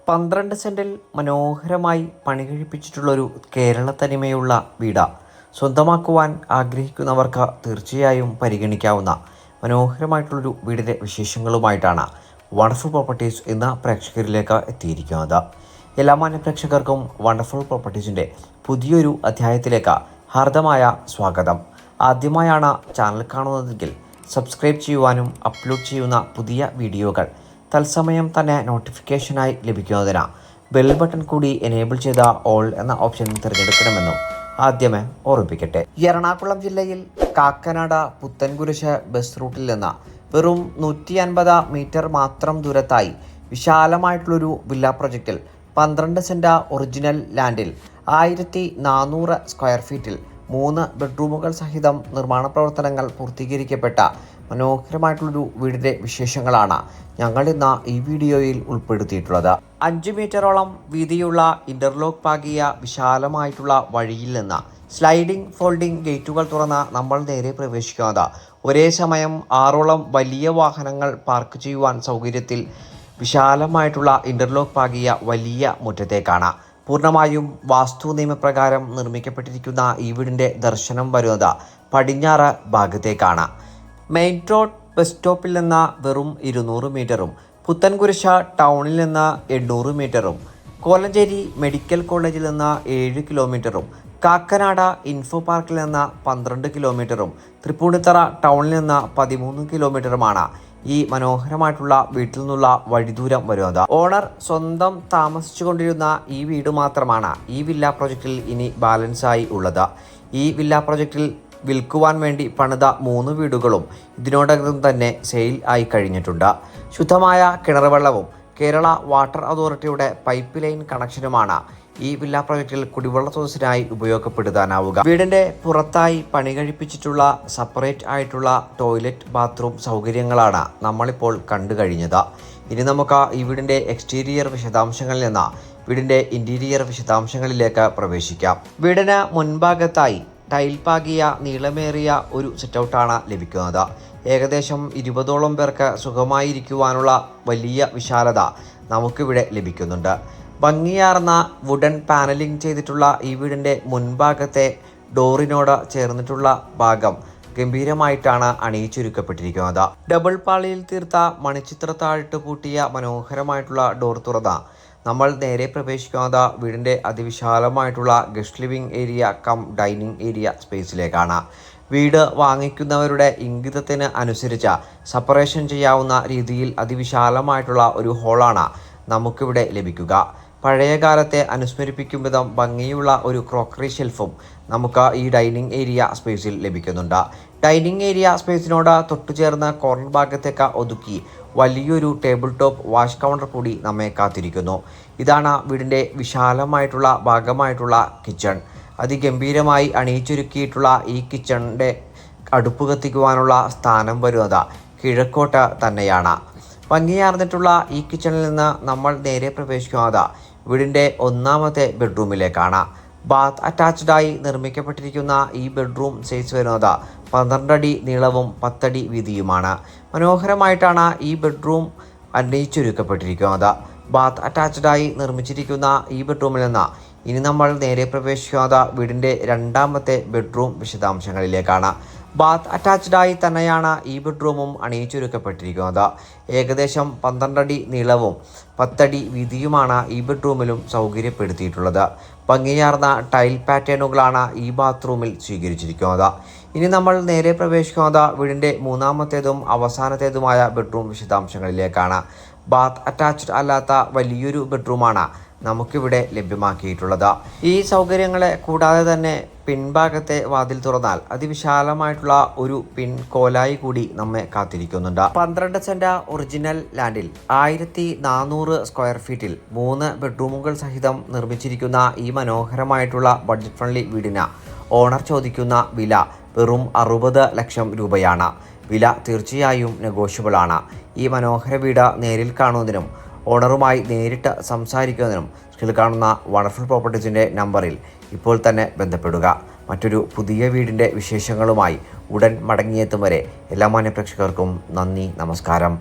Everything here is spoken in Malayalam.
12 സെൻറ്റിൽ മനോഹരമായി പണികഴിപ്പിച്ചിട്ടുള്ളൊരു കേരള തനിമയുള്ള വീട് സ്വന്തമാക്കുവാൻ ആഗ്രഹിക്കുന്നവർക്ക് തീർച്ചയായും പരിഗണിക്കാവുന്ന മനോഹരമായിട്ടുള്ളൊരു വീടിൻ്റെ വിശേഷങ്ങളുമായിട്ടാണ് വണ്ടർഫുൾ പ്രോപ്പർട്ടീസ് എന്ന പ്രേക്ഷകരിലേക്ക് എത്തിയിരിക്കുന്നത്. എല്ലാ മാന്യ പ്രേക്ഷകർക്കും വണ്ടർഫുൾ പ്രോപ്പർട്ടീസിൻ്റെ പുതിയൊരു അധ്യായത്തിലേക്ക് ഹാർദമായ സ്വാഗതം. ആദ്യമായാണ് ചാനൽ കാണുന്നതെങ്കിൽ സബ്സ്ക്രൈബ് ചെയ്യുവാനും അപ്ലോഡ് ചെയ്യുന്ന പുതിയ വീഡിയോകൾ തത്സമയം തന്നെ നോട്ടിഫിക്കേഷനായി ലഭിക്കുന്നതിന് ബെൽ ബട്ടൺ കൂടി എനേബിൾ ചെയ്ത ഓൾ എന്ന ഓപ്ഷൻ തിരഞ്ഞെടുക്കണമെന്നും ആദ്യമേ ഓർമ്മിപ്പിക്കട്ടെ. എറണാകുളം ജില്ലയിൽ കാക്കനാട് പുത്തൻകുരിശ് ബസ് റൂട്ടിൽ നിന്ന് വെറും 150 മീറ്റർ മാത്രം ദൂരത്തായി വിശാലമായിട്ടുള്ളൊരു വില്ല പ്രൊജക്റ്റിൽ 12 സെൻറ് ഒറിജിനൽ ലാൻഡിൽ 1400 സ്ക്വയർ ഫീറ്റിൽ 3 ബെഡ്റൂമുകൾ സഹിതം നിർമ്മാണ പ്രവർത്തനങ്ങൾ പൂർത്തീകരിക്കപ്പെട്ട മനോഹരമായിട്ടുള്ളൊരു വീടിൻ്റെ വിശേഷങ്ങളാണ് ഞങ്ങൾ ഇന്ന് ഈ വീഡിയോയിൽ ഉൾപ്പെടുത്തിയിട്ടുള്ളത്. 5 മീറ്ററോളം വീതിയുള്ള ഇൻ്റർലോക്ക് പാകിയ വിശാലമായിട്ടുള്ള വഴിയിൽ നിന്ന് സ്ലൈഡിംഗ് ഫോൾഡിംഗ് ഗേറ്റുകൾ തുറന്ന് നമ്മൾ നേരെ പ്രവേശിക്കുന്നത് ഒരേ സമയം 6ഓളം വലിയ വാഹനങ്ങൾ പാർക്ക് ചെയ്യുവാൻ സൗകര്യത്തിൽ വിശാലമായിട്ടുള്ള ഇൻ്റർലോക്ക് പാകിയ വലിയ മുറ്റത്തേക്കാണ്. പൂർണ്ണമായും വാസ്തു നിയമപ്രകാരം നിർമ്മിക്കപ്പെട്ടിരിക്കുന്ന ഈ വീടിൻ്റെ ദർശനം വരുന്നത് പടിഞ്ഞാറ് ഭാഗത്തേക്കാണ്. മെയിൻ റോഡ് ബസ് സ്റ്റോപ്പിൽ നിന്ന് വെറും 200 മീറ്ററും പുത്തൻകുരിശ് ടൗണിൽ നിന്ന് 800 മീറ്ററും കോലഞ്ചേരി മെഡിക്കൽ കോളേജിൽ നിന്ന് 7 കിലോമീറ്ററും കാക്കനാട് ഇൻഫോ പാർക്കിൽ നിന്ന് 12 കിലോമീറ്ററും തൃപ്പൂണിത്തറ ടൗണിൽ നിന്ന് 13 കിലോമീറ്ററുമാണ് ഈ മനോഹരമായിട്ടുള്ള വീട്ടിൽ നിന്നുള്ള വഴിദൂരം വരുന്നത്. ഓണർ സ്വന്തം താമസിച്ചുകൊണ്ടിരുന്ന ഈ വീട് മാത്രമാണ് ഈ വില്ല പ്രൊജക്റ്റിൽ ഇനി ബാലൻസായി ഉള്ളത്. ഈ വില്ല പ്രൊജക്റ്റിൽ വിൽക്കുവാൻ വേണ്ടി പണിത 3 വീടുകളും ഇതിനോടകം തന്നെ സെയിൽ ആയി കഴിഞ്ഞിട്ടുണ്ട്. ശുദ്ധമായ കിണർ വെള്ളവും കേരള വാട്ടർ അതോറിറ്റിയുടെ പൈപ്പ് ലൈൻ കണക്ഷനുമാണ് ഈ വില്ല പ്രൊജക്റ്റിൽ കുടിവെള്ള സ്രോതസ്സിനായി ഉപയോഗപ്പെടുത്താനാവുക. വീടിൻ്റെ പുറത്തായി പണി കഴിപ്പിച്ചിട്ടുള്ള സെപ്പറേറ്റ് ആയിട്ടുള്ള ടോയ്ലറ്റ് ബാത്റൂം സൗകര്യങ്ങളാണ് നമ്മളിപ്പോൾ കണ്ടു കഴിഞ്ഞത്. ഇനി നമുക്ക് ഈ വീടിൻ്റെ എക്സ്റ്റീരിയർ വിശദാംശങ്ങളിൽ നിന്ന് വീടിൻ്റെ ഇൻറ്റീരിയർ വിശദാംശങ്ങളിലേക്ക് പ്രവേശിക്കാം. വീടിന് മുൻഭാഗത്തായി ടൈൽ പാകിയ നീളമേറിയ ഒരു സിറ്റൗട്ടാണ് ലഭിക്കുന്നത്. ഏകദേശം 20ഓളം പേർക്ക് സുഖമായിരിക്കുവാനുള്ള വലിയ വിശാലത നമുക്കിവിടെ ലഭിക്കുന്നുണ്ട്. ഭംഗിയാർന്ന വുഡൻ പാനലിംഗ് ചെയ്തിട്ടുള്ള ഈ വീടിൻ്റെ മുൻഭാഗത്തെ ഡോറിനോട് ചേർന്നിട്ടുള്ള ഭാഗം ഗംഭീരമായിട്ടാണ് അണിയിച്ചൊരുക്കപ്പെട്ടിരിക്കുന്നത്. ഡബിൾ പാളിയിൽ തീർത്ത മണിച്ചിത്രത്താഴിട്ട് പൂട്ടിയ മനോഹരമായിട്ടുള്ള ഡോർ തുറന്ന നമ്മൾ നേരെ പ്രവേശിക്കുന്നത് വീടിൻ്റെ അതിവിശാലമായിട്ടുള്ള guest living area cum dining area സ്പേസിലേക്കാണ്. വീട് വാങ്ങിക്കുന്നവരുടെ ഇംഗിതത്തിന് അനുസരിച്ച് സെപ്പറേഷൻ ചെയ്യാവുന്ന രീതിയിൽ അതിവിശാലമായിട്ടുള്ള ഒരു ഹോളാണ് നമുക്കിവിടെ ലഭിക്കുക. പഴയ കാലത്തെ അനുസ്മരിപ്പിക്കും വിധം ഭംഗിയുള്ള ഒരു ക്രോക്കറി ഷെൽഫും നമുക്ക് ഈ ഡൈനിങ് ഏരിയ സ്പേസിൽ ലഭിക്കുന്നുണ്ട്. ഡൈനിങ് ഏരിയ സ്പേസിനോട് തൊട്ടുചേർന്ന് കോർണർ ഭാഗത്തേക്ക് ഒതുക്കി വലിയൊരു ടേബിൾ ടോപ്പ് വാഷ് കൗണ്ടർ കൂടി നമ്മെ കാത്തിരിക്കുന്നു. ഇതാണ് വീടിൻ്റെ വിശാലമായിട്ടുള്ള ഭാഗമായിട്ടുള്ള കിച്ചൺ. അതിഗംഭീരമായി അണിയിച്ചൊരുക്കിയിട്ടുള്ള ഈ കിച്ചണിൻ്റെ അടുപ്പ് കത്തിക്കുവാനുള്ള സ്ഥാനം വരുന്നത് കിഴക്കോട്ട് തന്നെയാണ്. ഭംഗിയാർന്നിട്ടുള്ള ഈ കിച്ചണിൽ നിന്ന് നമ്മൾ നേരെ പ്രവേശിക്കുന്നത് വീടിൻ്റെ 1ാമത്തെ ബെഡ്റൂമിലേക്കാണ്. ബാത്ത് അറ്റാച്ച്ഡായി നിർമ്മിക്കപ്പെട്ടിരിക്കുന്ന ഈ ബെഡ്റൂം സൈസ് വരുന്നത് 12 അടി നീളവും 10 അടി വീതിയുമാണ്. മനോഹരമായിട്ടാണ് ഈ ബെഡ്റൂം അണിയിച്ചൊരുക്കപ്പെട്ടിരിക്കുന്നത്. ബാത്ത് അറ്റാച്ച്ഡായി നിർമ്മിച്ചിരിക്കുന്ന ഈ ബെഡ്റൂമിൽ നിന്ന് ഇനി നമ്മൾ നേരെ പ്രവേശിക്കുന്നത് വീടിൻ്റെ 2ാമത്തെ ബെഡ്റൂം വിശദാംശങ്ങളിലേക്കാണ്. ബാത്ത് അറ്റാച്ച്ഡായി തന്നെയാണ് ഈ ബെഡ്റൂമും അണിയിച്ചൊരുക്കപ്പെട്ടിരിക്കുന്നത്. ഏകദേശം 12 അടി നീളവും 10 അടി വീതിയുമാണ് ഈ ബെഡ്റൂമിലും സൗകര്യപ്പെടുത്തിയിട്ടുള്ളത്. ഭംഗിയാർന്ന ടൈൽ പാറ്റേണുകളാണ് ഈ ബാത്റൂമിൽ സ്വീകരിച്ചിരിക്കുന്നത്. ഇനി നമ്മൾ നേരെ പ്രവേശിക്കുന്നത് വീടിൻ്റെ 3ാമത്തേതും അവസാനത്തേതുമായ ബെഡ്റൂം വിശദാംശങ്ങളിലേക്കാണ്. ബാത്ത് അറ്റാച്ച്ഡ് അല്ലാത്ത വലിയൊരു ബെഡ്റൂമാണ് നമുക്കിവിടെ ലഭ്യമാക്കിയിട്ടുള്ളത്. ഈ സൗകര്യങ്ങളെ കൂടാതെ തന്നെ പിൻഭാഗത്തെ വാതിൽ തുറന്നാൽ അതിവിശാലമായിട്ടുള്ള ഒരു പിൻ കോലായി കൂടി നമ്മെ കാത്തിരിക്കുന്നുണ്ട്. 12 സെൻറ് ഒറിജിനൽ ലാൻഡിൽ 1400 സ്ക്വയർ ഫീറ്റിൽ 3 ബെഡ്റൂമുകൾ സഹിതം നിർമ്മിച്ചിരിക്കുന്ന ഈ മനോഹരമായിട്ടുള്ള ബഡ്ജറ്റ് ഫ്രണ്ട്ലി വീടിന് ഓണർ ചോദിക്കുന്ന വില വെറും 60 ലക്ഷം രൂപയാണ്. വില തീർച്ചയായും നെഗോഷ്യബിളാണ്. ഈ മനോഹര വീട് നേരിൽ കാണുന്നതിനും ഓണറുമായി നേരിട്ട് സംസാരിക്കുന്നതിനും സ്ക്രീനിൽ കാണുന്ന വണ്ടർഫുൾ പ്രോപ്പർട്ടീസിൻ്റെ നമ്പറിൽ ഇപ്പോൾ തന്നെ ബന്ധപ്പെടുക. മറ്റൊരു പുതിയ വീടിൻ്റെ വിശേഷങ്ങളുമായി ഉടൻ മടങ്ങിയെത്തും വരെ എല്ലാ മാന്യ പ്രേക്ഷകർക്കും നന്ദി, നമസ്കാരം.